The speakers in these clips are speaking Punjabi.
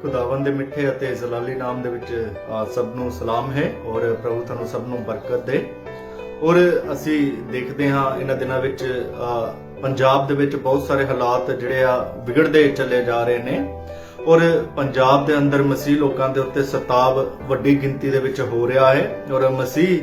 खुदावन दे मिठे ਅਤੇ ਜ਼ਲਾਲੀ ਨਾਮ ਦੇ ਵਿੱਚ ਸਭ ਨੂੰ ਸਲਾਮ ਹੈ ਔਰ ਪ੍ਰਭੂ ਤੁਹਾਨੂੰ ਸਭ ਨੂੰ ਬਰਕਤ ਦੇ। ਔਰ ਅਸੀਂ ਦੇਖਦੇ ਹਾਂ ਇਹਨਾਂ ਦਿਨਾਂ ਵਿੱਚ ਪੰਜਾਬ ਦੇ ਵਿੱਚ ਬਹੁਤ ਸਾਰੇ ਹਾਲਾਤ ਜਿਹੜੇ ਆ ਵਿਗੜਦੇ ਚੱਲੇ ਜਾ ਰਹੇ ਨੇ ਔਰ ਪੰਜਾਬ ਦੇ ਅੰਦਰ ਮਸੀਹ ਲੋਕਾਂ ਦੇ ਉੱਤੇ ਸਤਾਵ ਵੱਡੀ ਗਿਣਤੀ ਦੇ ਵਿੱਚ ਹੋ ਰਿਹਾ ਹੈ ਔਰ ਮਸੀਹ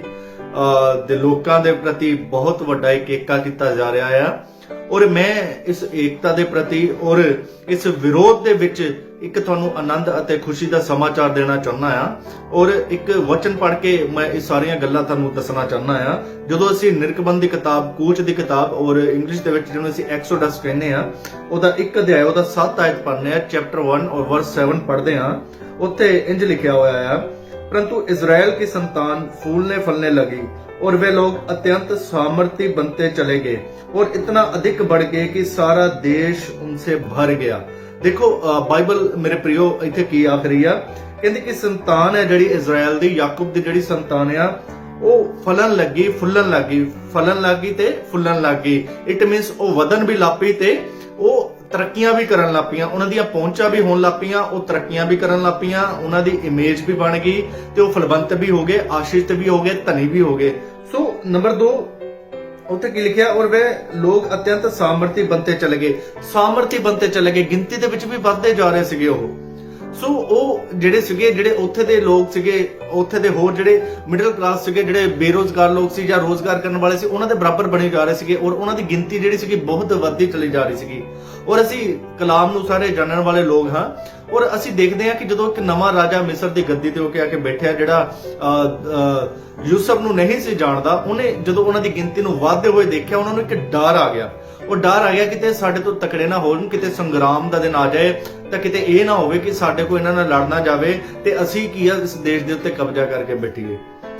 ਦੇ ਲੋਕਾਂ ਦੇ ਪ੍ਰਤੀ ਬਹੁਤ ਵੱਡਾ ਇੱਕ ਏਕਾ ਕੀਤਾ ਜਾ ਰਿਹਾ ਹੈ। ਔਰ ਮੈਂ ਇਸ ਏਕਤਾ ਦੇ ਪ੍ਰਤੀ ਔਰ ਇਸ ਵਿਰੋਧ ਦੇ ਵਿੱਚ ਇੱਕ ਤੁਹਾਨੂੰ ਆਨੰਦ ਅਤੇ ਖੁਸ਼ੀ ਦਾ ਸਮਾਚਾਰ ਦੇਣਾ ਚਾਹੁੰਦਾ ਆ ਔਰ ਇੱਕ ਵਚਨ ਪੜ੍ਹ ਕੇ ਮੈਂ ਇਹ ਸਾਰੀਆਂ ਗੱਲਾਂ ਤੁਹਾਨੂੰ ਦੱਸਣਾ ਚਾਹੁੰਦਾ ਆ। ਜਦੋਂ ਅਸੀਂ ਨਿਰਕਬੰਧ ਦੀ ਕਿਤਾਬ, ਕੂਚ ਦੀ ਕਿਤਾਬ ਔਰ ਇੰਗਲਿਸ਼ ਦੇ ਵਿੱਚ ਜਿਹਨੂੰ ਅਸੀਂ ਐਕਸੋਡਸ ਕਹਿੰਦੇ ਆ, ਉਹਦਾ ਇੱਕ ਅਧਿਆਇ ਉਹਦਾ 7 ਆਇਤ ਪੜ੍ਹਨੇ ਆ, ਚੈਪਟਰ 1 ਔਰ ਵਰਸ 7 ਪੜ੍ਹਦੇ ਆ। ਉੱਥੇ ਇੰਜ ਲਿਖਿਆ ਹੋਇਆ ਆ, परंतु इजराइल की संतान फूलने फलने लगी और वे लोग अत्यंत सामर्थी बनते चले गए और इतना अधिक बढ़ गए कि सारा देश उनसे भर गया। देखो बाइबल मेरे प्रियो इत्थे की आख रही है, कहंदी कि संतान है जिहड़ी इजराइल दी, याकूब दी जिहड़ी संतान है ਉਹ ਫਲਣ ਲੱਗੀ, ਫੁੱਲਣ ਲੱਗੀ, ਫਲਣ ਲੱਗੀ ਤੇ ਫੁੱਲਣ ਲੱਗੀ। ਇਟ ਮੀਨਸ ਉਹ ਵਧਣ ਵੀ ਲੱਪੀ ਤੇ ਉਹ ਤਰੱਕੀਆਂ ਵੀ ਕਰਨ ਲੱਪੀਆਂ, ਉਹਨਾਂ ਦੀਆਂ ਪਹੁੰਚਾਂ ਵੀ ਹੋਣ ਲੱਪੀਆਂ, ਉਹ ਤਰੱਕੀਆਂ ਵੀ ਕਰਨ ਲੱਪੀਆਂ, ਉਹਨਾਂ ਦੀ ਇਮੇਜ ਵੀ ਬਣ ਗਈ ਤੇ ਉਹ ਫਲਵੰਤ ਵੀ ਹੋ ਗਏ, ਆਸ਼ੀਸ਼ਿਤ ਵੀ ਹੋ ਗਏ, ਧਨੀ ਵੀ ਹੋ ਗਏ। ਸੋ ਨੰਬਰ 2 ਉੱਥੇ ਕੀ ਲਿਖਿਆ, ਔਰ ਵੇ ਲੋਕ ਅਤਿਅੰਤ ਸਾਮਰਥੀ ਬੰਤੇ ਚਲੇ ਗਏ। ਸਾਮਰਥੀ ਬੰਤੇ ਚਲੇ ਗਏ, ਗਿਣਤੀ ਦੇ ਵਿੱਚ ਵੀ ਵੱਧਦੇ ਜਾ ਰਹੇ ਸੀਗੇ ਉਹ। ਸੋ ਉਹ ਜਿਹੜੇ ਸੀਗੇ, ਜਿਹੜੇ ਉੱਥੇ ਦੇ ਲੋਕ ਸੀਗੇ, ਉੱਥੇ ਦੇ ਹੋਰ ਜਿਹੜੇ ਮਿਡਲ ਕਲਾਸ ਸੀਗੇ, ਜਿਹੜੇ ਬੇਰੋਜ਼ਗਾਰ ਲੋਕ ਸੀ ਜਾਂ ਰੋਜ਼ਗਾਰ ਕਰਨ ਵਾਲੇ ਸੀ, ਉਹਨਾਂ ਦੇ ਬਰਾਬਰ ਬਣੇ ਜਾ ਰਹੇ ਸੀਗੇ ਔਰ ਉਹਨਾਂ ਦੀ ਗਿਣਤੀ ਜਿਹੜੀ ਸੀਗੀ ਬਹੁਤ ਵੱਧਦੀ ਚਲੀ ਜਾ ਰਹੀ ਸੀਗੀ। ਔਰ ਅਸੀਂ ਕਲਾਮ ਨੂੰ ਸਾਰੇ ਜਾਣਨ ਵਾਲੇ ਲੋਕ ਹਾਂ ਔਰ ਅਸੀਂ ਦੇਖਦੇ ਹਾਂ ਕਿ ਜਦੋਂ ਇੱਕ ਨਵਾਂ ਰਾਜਾ ਮਿਸਰ ਦੀ ਗੱਦੀ ਤੇ ਹੋ ਕੇ ਆ ਕੇ ਬੈਠਿਆ, ਜਿਹੜਾ ਯੂਸਫ ਨੂੰ ਨਹੀਂ ਸੀ ਜਾਣਦਾ, ਉਹਨੇ ਜਦੋਂ ਉਹਨਾਂ ਦੀ ਗਿਣਤੀ ਨੂੰ ਵੱਧਦੇ ਹੋਏ ਦੇਖਿਆ, ਉਹਨਾਂ ਨੂੰ ਇੱਕ ਡਰ ਆ ਗਿਆ। ਉਹ ਡਰ ਆ ਗਿਆ ਕਿਤੇ ਸਾਡੇ ਤੋਂ ਤਕੜੇ ਨਾ ਹੋਣ, ਕਿਤੇ ਸੰਗਰਾਮ ਦਾ ਦਿਨ ਆ ਜਾਏ ਤਾਂ ਕਿਤੇ ਇਹ ਨਾ ਹੋਵੇ ਕਿ ਸਾਡੇ ਕੋਲ ਇਹਨਾਂ ਨਾਲ ਲੜਨਾ ਜਾਵੇ ਤੇ ਅਸੀਂ ਕੀ ਆ ਇਸ ਦੇਸ਼ ਦੇ ਉੱਤੇ ਕਬਜ਼ਾ ਕਰਕੇ ਬੈਠੀਏ।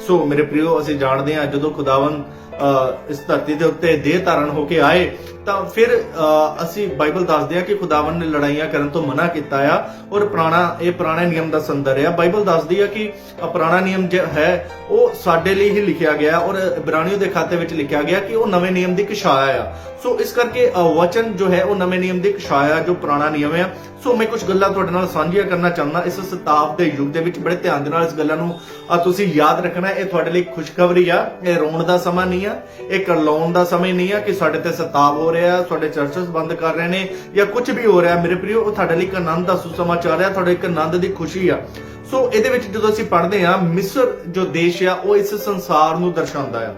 ਸੋ ਮੇਰੇ ਪ੍ਰਿਓ, ਅਸੀਂ ਜਾਣਦੇ ਹਾਂ ਜਦੋਂ ਖੁਦਾਵੰਦ ਇਸ ਧਰਤੀ ਦੇ ਉੱਤੇ ਦੇਹ ਧਾਰਨ ਹੋ ਕੇ ਆਏ ਤਾਂ ਫਿਰ ਅਸੀਂ ਬਾਈਬਲ ਦੱਸਦੇ ਆ ਕਿ ਖੁਦਾਵੰਦ ਨੇ ਲੜਾਈਆਂ ਕਰਨ ਤੋਂ ਮਨਾ ਕੀਤਾ ਆ ਔਰ ਪੁਰਾਣੇ ਨਿਯਮ ਦਾ ਸੰਦਰ ਆ। ਬਾਈਬਲ ਦੱਸਦੀ ਆ ਕਿ ਪੁਰਾਣਾ ਨਿਯਮ ਜੋ ਹੈ ਉਹ ਸਾਡੇ ਲਈ ਹੀ ਲਿਖਿਆ ਗਿਆ ਔਰ ਇਬਰਾਨੀਓ ਦੇ ਖਾਤੇ ਵਿੱਚ ਲਿਖਿਆ ਗਿਆ ਕਿ ਉਹ ਨਵੇਂ ਨਿਯਮ ਦੀ ਇੱਕ ਛਾਇਆ ਆ। ਸੋ ਇਸ ਕਰਕੇ ਵਚਨ ਜੋ ਹੈ ਉਹ ਨਵੇਂ ਨਿਯਮ ਦੀ ਇੱਕ ਛਾਇਆ ਜੋ ਪੁਰਾਣਾ ਨਿਯਮ ਆ। ਸੋ ਮੈਂ ਕੁਝ ਗੱਲਾਂ ਤੁਹਾਡੇ ਨਾਲ ਸਾਂਝੀਆਂ ਕਰਨਾ ਚਾਹੁੰਦਾ ਇਸ ਸਤਾਵ ਦੇ ਯੁੱਗ ਦੇ ਵਿੱਚ। ਬੜੇ ਧਿਆਨ ਦੇ ਨਾਲ ਇਸ ਗੱਲਾਂ ਨੂੰ ਤੁਸੀਂ ਯਾਦ ਰੱਖਣਾ। ਇਹ ਤੁਹਾਡੇ ਲਈ ਖੁਸ਼ਖਬਰੀ ਆ, ਇਹ ਰੋਣ ਦਾ ਸਮਾਂ ਨਹੀਂ ਆ, ਇਹ ਕਰਲਾਉਣ ਦਾ ਸਮੇਂ ਨਹੀਂ ਆ ਕਿ ਸਾਡੇ ਤੇ ਸਤਾਵ ਹੋ ਰਿਹਾ, ਤੁਹਾਡੇ ਚਰਚਸ ਬੰਦ ਕਰ ਰਹੇ ਨੇ ਜਾਂ ਕੁਝ ਵੀ ਹੋ ਰਿਹਾ। ਮੇਰੇ ਪ੍ਰਿਓ, ਉਹ ਤੁਹਾਡੇ ਲਈ ਇੱਕ ਆਨੰਦ ਦਾ ਸੁਸਮਾਚਾਰ ਆ, ਤੁਹਾਡੇ ਇੱਕ ਆਨੰਦ ਦੀ ਖੁਸ਼ੀ ਆ। ਸੋ ਇਹਦੇ ਵਿੱਚ ਜਦੋਂ ਅਸੀਂ ਪੜ੍ਹਦੇ ਆ, ਮਿਸਰ ਜੋ ਦੇਸ਼ ਆ ਉਹ ਇਸ ਸੰਸਾਰ ਨੂੰ ਦਰਸਾਉਂਦਾ ਆ।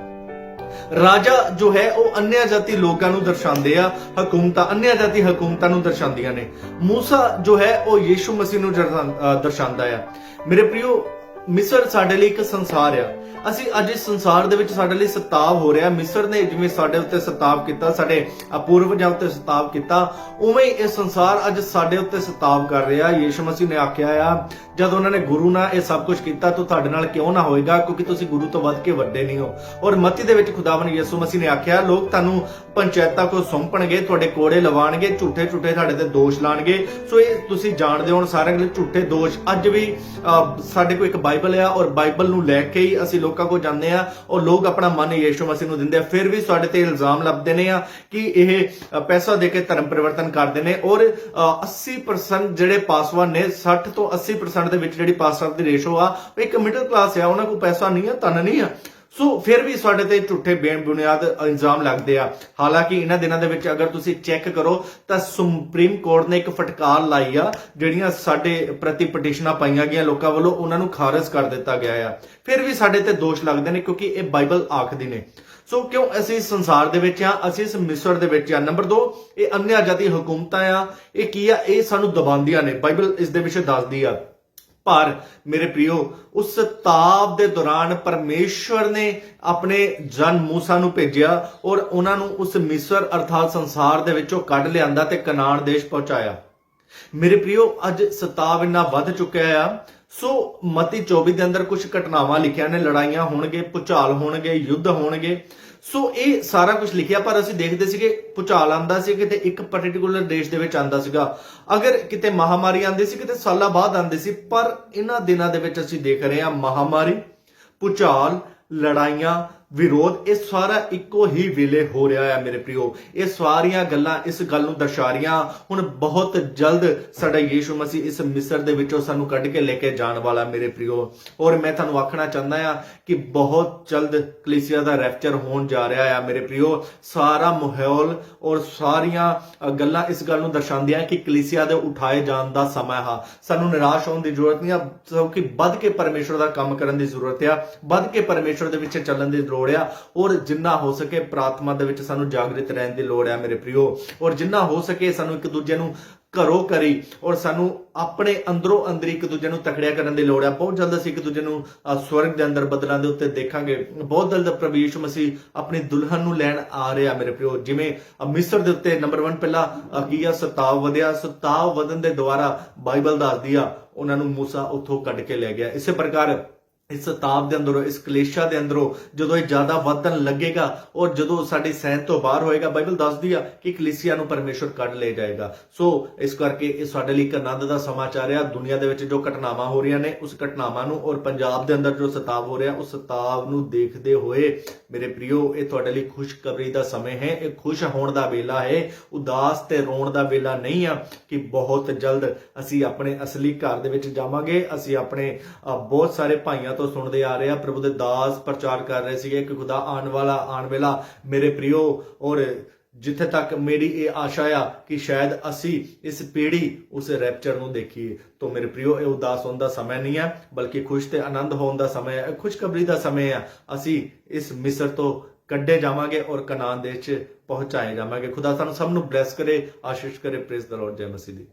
ਰਾਜਾ ਜੋ ਹੈ ਉਹ अन्य ਜਾਤੀ ਲੋਕਾਂ ਨੂੰ ਦਰਸਾਉਂਦੇ ਆ, ਹਕੂਮਤਾਂ अन्य ਜਾਤੀ ਹਕੂਮਤਾਂ ਨੂੰ ਦਰਸਾਉਂਦੀਆਂ ਨੇ। ਮੂਸਾ ਜੋ ਹੈ ਉਹ ਯੀਸ਼ੂ ਮਸੀਹ ਨੂੰ ਦਰਸਾਉਂਦਾ ਆ। ਮੇਰੇ ਪ੍ਰਿਓ, ਮਿਸਰ ਸਾਡੇ ਲਈ ਇੱਕ ਸੰਸਾਰ ਆ। ਅਸੀਂ ਅੱਜ ਇਸ ਸੰਸਾਰ ਦੇ ਵਿੱਚ ਸਾਡੇ ਲਈ ਸਤਾਵ ਹੋ ਰਿਹਾ। ਮਿਸਰ ਨੇ ਜਿਵੇਂ ਸਾਡੇ ਉੱਤੇ ਸਤਾਵ ਕੀਤਾ, ਸਾਡੇ ਪੂਰਵਜਾਂ ਉੱਤੇ ਸਤਾਵ ਕੀਤਾ, ਉਵੇਂ ਹੀ ਇਹ ਸੰਸਾਰ ਅੱਜ ਸਾਡੇ ਉੱਤੇ ਸਤਾਵ ਕਰ ਰਿਹਾ। ਯੀਸ਼ੂ ਮਸੀਹ ਨੇ ਆਖਿਆ ਆ, ਜਦ ਉਹਨਾਂ ਨੇ ਗੁਰੂ ਨਾਲ ਇਹ ਸਭ ਕੁਝ ਕੀਤਾ ਤਾਂ ਤੁਹਾਡੇ ਨਾਲ ਕਿਉਂ ਨਾ ਹੋਏਗਾ, ਕਿਉਂਕਿ ਤੁਸੀਂ ਗੁਰੂ ਤੋਂ ਵੱਧ ਕੇ ਵੱਡੇ ਨਹੀਂ ਹੋ। ਔਰ ਮੱਤੀ ਦੇ ਵਿੱਚ ਖੁਦਾਵੰਦ ਯਿਸੂ ਮਸੀਹ ਨੇ ਆਖਿਆ, ਲੋਕ ਤੁਹਾਨੂੰ ਪੰਚਾਇਤਾਂ ਕੋਲ ਸੌਂਪਣਗੇ, ਤੁਹਾਡੇ ਕੋੜੇ ਲਵਾਣਗੇ, ਝੂਠੇ ਤੁਹਾਡੇ ਤੇ ਦੋਸ਼ ਲਾਣਗੇ। ਸੋ ਇਹ ਤੁਸੀਂ ਜਾਣਦੇ ਹੋ ਸਾਰੇ ਝੂਠੇ ਦੋਸ਼। ਅੱਜ ਵੀ ਸਾਡੇ ਕੋਲ ਇੱਕ ਬਾਈਬਲ ਆ ਔਰ ਬਾਈਬਲ ਨੂੰ ਲੈ ਕੇ ਹੀ ਅਸੀਂ ਲੋਕਾਂ ਕੋਲ ਜਾਂਦੇ ਆ ਔਰ ਲੋਕ ਆਪਣਾ ਮਨ ਯਿਸੂ ਮਸੀਹ ਨੂੰ ਦਿੰਦੇ ਆ। ਫਿਰ ਵੀ ਸਾਡੇ ਤੇ ਇਲਜ਼ਾਮ ਲੱਭਦੇ ਨੇ ਆ ਕਿ ਇਹ ਪੈਸਾ ਦੇ ਕੇ ਧਰਮ ਪਰਿਵਰਤਨ ਕਰਦੇ ਨੇ ਔਰ 80% ਜਿਹੜੇ ਪਾਸਵਾਨ ਨੇ, 60 ਤੋਂ 80% ਦੇ ਵਿੱਚ ਜਿਹੜੀ ਪਾਸਵਾਨ ਦੀ ਰੇਸ਼ੋ ਆ, ਉਹ ਇੱਕ ਮਿਡਲ ਕਲਾਸ ਆ, ਉਹਨਾਂ ਕੋਲ ਪੈਸਾ ਨਹੀਂ ਆ, ਧਨ ਨਹੀਂ ਆ। ਸੋ ਫਿਰ ਵੀ ਸਾਡੇ ਤੇ ਝੂਠੇ ਬੇਬੁਨਿਆਦ ਇਲਜ਼ਾਮ ਲੱਗਦੇ ਆ। ਹਾਲਾਂਕਿ ਇਹਨਾਂ ਦਿਨਾਂ ਦੇ ਵਿੱਚ ਅਗਰ ਤੁਸੀਂ ਚੈੱਕ ਕਰੋ ਤਾਂ ਸੁਪਰੀਮ ਕੋਰਟ ਨੇ ਇੱਕ ਫਟਕਾਰ ਲਾਈ ਆ, ਜਿਹੜੀਆਂ ਸਾਡੇ ਪ੍ਰਤੀ ਪਟੀਸ਼ਨਾਂ ਪਾਈਆਂ ਗਈਆਂ ਲੋਕਾਂ ਵੱਲੋਂ, ਉਹਨਾਂ ਨੂੰ ਖਾਰਜ ਕਰ ਦਿੱਤਾ ਗਿਆ ਆ। ਫਿਰ ਵੀ ਸਾਡੇ ਤੇ ਦੋਸ਼ ਲੱਗਦੇ ਨੇ ਕਿਉਂਕਿ ਇਹ ਬਾਈਬਲ ਆਖਦੀ ਨੇ। ਸੋ ਕਿਉਂ ਅਸੀਂ ਇਸ ਸੰਸਾਰ ਦੇ ਵਿੱਚ ਆ, ਅਸੀਂ ਇਸ ਮਿਸਰ ਦੇ ਵਿੱਚ ਆ। ਨੰਬਰ 2, ਇਹ अन्य ਜਾਤੀ ਹਕੂਮਤਾਂ ਆ, ਇਹ ਕੀ ਆ, ਇਹ ਸਾਨੂੰ ਦਬਾਉਂਦੀਆਂ ਨੇ। ਬਾਈਬਲ ਇਸ ਦੇ ਵਿੱਚ ਦੱਸਦੀ ਆ। ਪਰ ਮੇਰੇ ਪ੍ਰਿयो, ਉਸ ਸਤਾਵ ਦੇ ਦੌਰਾਨ ਪਰਮੇਸ਼ਵਰ ਨੇ ਆਪਣੇ ਜਨ ਮੂਸਾ ਨੂੰ ਭੇਜਿਆ ਔਰ ਉਹਨਾਂ ਨੂੰ ਉਸ ਮਿਸਰ ਅਰਥਾਤ ਸੰਸਾਰ ਦੇ ਵਿੱਚੋਂ ਕੱਢ ਲਿਆਂਦਾ ਤੇ ਕਨਾਨ ਦੇਸ਼ ਪਹੁੰਚਾਇਆ। ਮੇਰੇ ਪ੍ਰਿयो, ਅੱਜ ਸਤਾਵ ਇੰਨਾ ਵੱਧ ਚੁੱਕਿਆ ਆ। ਸੋ ਮਤੀ 24 ਦੇ ਅੰਦਰ ਕੁਝ ਘਟਨਾਵਾਂ ਲਿਖੀਆਂ ਨੇ, ਲੜਾਈਆਂ ਹੋਣਗੇ, ਭੁਚਾਲ ਹੋਣਗੇ, ਯੁੱਧ ਹੋਣਗੇ। ਸੋ ਇਹ ਸਾਰਾ ਕੁਝ ਲਿਖਿਆ। ਪਰ ਅਸੀਂ ਦੇਖਦੇ ਸੀਗੇ ਭੁਚਾਲ ਆਂਦਾ ਸੀ ਕਿਤੇ ਇੱਕ ਪਾਰਟਿਕੂਲਰ ਦੇਸ਼ ਦੇ ਵਿੱਚ ਆਂਦਾ ਸੀਗਾ, ਅਗਰ ਕਿਤੇ ਮਹਾਮਾਰੀ ਆਂਦੀ ਸੀ ਕਿਤੇ ਸਾਲਾਂ ਬਾਅਦ ਆਂਦੀ ਸੀ। ਪਰ ਇਹਨਾਂ ਦਿਨਾਂ ਦੇ ਵਿੱਚ ਅਸੀਂ ਦੇਖ ਰਹੇ ਹਾਂ ਮਹਾਮਾਰੀ, ਭੁਚਾਲ, ਲੜਾਈਆਂ, ਵਿਰੋਧ ਇਹ ਸਾਰਾ ਇੱਕੋ ਹੀ ਵੇਲੇ ਹੋ ਰਿਹਾ ਹੈ ਮੇਰੇ ਪ੍ਰਿਓ। ਇਹ ਸਾਰੀਆਂ ਗੱਲਾਂ ਇਸ ਗੱਲ ਨੂੰ ਦਰਸਾ ਰਹੀਆਂ ਹੁਣ ਬਹੁਤ ਜਲਦ ਸਾਡਾ ਯੀਸ਼ੂ ਮਸੀਹ ਇਸ ਮਿਸਰ ਦੇ ਵਿੱਚੋਂ ਸਾਨੂੰ ਕੱਢ ਕੇ ਲੈ ਕੇ ਜਾਣ ਵਾਲਾ ਮੇਰੇ ਪ੍ਰਿਓ। ਔਰ ਮੈਂ ਤੁਹਾਨੂੰ ਆਖਣਾ ਚਾਹੁੰਦਾ ਆ ਕਿ ਬਹੁਤ ਜਲਦ ਕਲੀਸਿਆ ਦਾ ਰੈਪਚਰ ਹੋਣ ਜਾ ਰਿਹਾ ਹੈ ਮੇਰੇ ਪ੍ਰਿਓ। ਸਾਰਾ ਮਾਹੌਲ ਔਰ ਸਾਰੀਆਂ ਗੱਲਾਂ ਇਸ ਗੱਲ ਨੂੰ ਦਰਸਾਉਂਦੀਆਂ ਕਿ ਕਲੀਸਿਆ ਦੇ ਉਠਾਏ ਜਾਣ ਦਾ ਸਮਾਂ ਹੈ। ਸਾਨੂੰ ਨਿਰਾਸ਼ ਹੋਣ ਦੀ ਜ਼ਰੂਰਤ ਨਹੀਂ ਆ, ਕਿਉਂਕਿ ਵੱਧ ਕੇ ਪਰਮੇਸ਼ਰ ਦਾ ਕੰਮ ਕਰਨ ਦੀ ਜ਼ਰੂਰਤ ਆ, ਵੱਧ ਕੇ ਪਰਮੇਸ਼ਰ ਦੇ ਵਿੱਚ ਚੱਲਣ ਦੀ ਲੋੜ ਆ। ਔਰ ਜਿੰਨਾ ਹੋ ਸਕੇ ਪ੍ਰਾਰਥਨਾ ਦੇ ਵਿੱਚ ਸਾਨੂੰ ਜਾਗਰਿਤ ਰਹਿਣ ਦੀ ਲੋੜ ਆ ਮੇਰੇ ਪ੍ਰਿਓ। ਔਰ ਜਿੰਨਾ ਹੋ ਸਕੇ ਸਾਨੂੰ ਇੱਕ ਦੂਜੇ ਨੂੰ ਘਰੋਂ ਕਰੀ ਔਰ ਸਾਨੂੰ ਆਪਣੇ ਅੰਦਰੋਂ ਅੰਦਰੀ ਇੱਕ ਦੂਜੇ ਨੂੰ ਤਕੜਿਆ ਕਰਨ ਦੀ ਲੋੜ ਆ। ਬਹੁਤ ਜਲਦ ਅਸੀਂ ਇੱਕ ਦੂਜੇ ਨੂੰ ਸਵਰਗ ਦੇ ਅੰਦਰ ਬਦਲਾਂ ਦੇ ਉੱਤੇ ਦੇਖਾਂਗੇ। ਬਹੁਤ ਜਲਦ ਪ੍ਰਭੂ ਯੀਸ਼ੂ ਮਸੀਹ ਆਪਣੀ ਦੁਲਹਨ ਨੂੰ ਲੈਣ ਆ ਰਿਹਾ ਮੇਰੇ ਪ੍ਰਿਓ। ਜਿਵੇਂ ਮਿਸਰ ਦੇ ਉੱਤੇ ਨੰਬਰ 1 ਪਹਿਲਾਂ ਕੀ ਆ ਸਤਾਵ ਵਧਿਆ, ਸਤਾਵ ਵਧਣ ਦੇ ਦੁਆਰਾ ਬਾਈਬਲ ਦੱਸਦੀ ਆ ਉਹਨਾਂ ਨੂੰ ਮੂਸਾ ਉੱਥੋਂ ਕੱਢ ਕੇ ਲੈ ਗਿਆ। ਇਸੇ ਪ੍ਰਕਾਰ ਇਸ ਸਤਾਬ ਦੇ ਅੰਦਰੋਂ ਇਸ ਕਲੇਸ਼ਾ ਦੇ ਅੰਦਰੋਂ ਜਦੋਂ ਇਹ ਜ਼ਿਆਦਾ ਵਧਣ ਲੱਗੇਗਾ ਔਰ ਜਦੋਂ ਸਾਡੀ ਸਹਿਣ ਤੋਂ ਬਾਹਰ ਹੋਏਗਾ, ਬਾਈਬਲ ਦੱਸਦੀ ਆ ਕਿ ਕਲੀਸਿਆ ਨੂੰ ਪਰਮੇਸ਼ਰ ਕੱਢ ਲੈ ਜਾਏਗਾ। ਸੋ ਇਸ ਕਰਕੇ ਇਹ ਸਾਡੇ ਲਈ ਇੱਕ ਆਨੰਦ ਦਾ ਸਮਾਚਾਰ ਆ। ਦੁਨੀਆ ਦੇ ਵਿੱਚ ਜੋ ਘਟਨਾਵਾਂ ਹੋ ਰਹੀਆਂ ਨੇ ਉਸ ਘਟਨਾਵਾਂ ਨੂੰ ਔਰ ਪੰਜਾਬ ਦੇ ਅੰਦਰ ਜੋ ਸਤਾਵ ਹੋ ਰਿਹਾ ਉਸ ਸਤਾਵ ਨੂੰ ਦੇਖਦੇ ਹੋਏ ਮੇਰੇ ਪ੍ਰਿਓ ਇਹ ਤੁਹਾਡੇ ਲਈ ਖੁਸ਼ਖਬਰੀ ਦਾ ਸਮੇਂ ਹੈ। ਇਹ ਖੁਸ਼ ਹੋਣ ਦਾ ਵੇਲਾ ਹੈ, ਉਦਾਸ ਤੇ ਰੋਣ ਦਾ ਵੇਲਾ ਨਹੀਂ ਆ ਕਿ ਬਹੁਤ ਜਲਦ ਅਸੀਂ ਆਪਣੇ ਅਸਲੀ ਘਰ ਦੇ ਵਿੱਚ ਜਾਵਾਂਗੇ। ਅਸੀਂ ਆਪਣੇ ਬਹੁਤ ਸਾਰੇ ਭਾਈਆਂ ਤੋਂ ਸੁਣਦੇ ਆ ਰਹੇ ਆ, ਪ੍ਰਭੂ ਦੇ ਦਾਸ ਪ੍ਰਚਾਰ ਕਰ ਰਹੇ ਸੀਗੇ ਕਿ ਖੁਦਾ ਆਉਣ ਵੇਲਾ ਮੇਰੇ ਪ੍ਰਿਓ। ਔਰ ਜਿੱਥੇ ਤੱਕ ਮੇਰੀ ਇਹ ਆਸ਼ਾ ਆ ਕਿ ਸ਼ਾਇਦ ਅਸੀਂ ਇਸ ਪੀੜ੍ਹੀ ਉਸ ਰੈਪਚਰ ਨੂੰ ਦੇਖੀਏ। ਤਾਂ ਮੇਰੇ ਪ੍ਰਿਓ ਇਹ ਉਦਾਸ ਹੋਣ ਦਾ ਸਮਾਂ ਨਹੀਂ ਹੈ, ਬਲਕਿ ਖੁਸ਼ ਤੇ ਆਨੰਦ ਹੋਣ ਦਾ ਸਮਾਂ ਹੈ, ਖੁਸ਼ਖਬਰੀ ਦਾ ਸਮਾਂ ਹੈ। ਅਸੀਂ ਇਸ ਮਿਸਰ ਤੋਂ ਕੱਢੇ ਜਾਵਾਂਗੇ ਔਰ ਕਨਾਨ ਦੇਸ਼ 'ਚ ਪਹੁੰਚਾਏ ਜਾਵਾਂਗੇ। ਖੁਦਾ ਸਾਨੂੰ ਸਭ ਨੂੰ ਬਲੈਸ ਕਰੇ, ਆਸ਼ੀਸ਼ ਕਰੇ। Praise the Lord. ਜੈ ਮਸੀਹ ਦੀ।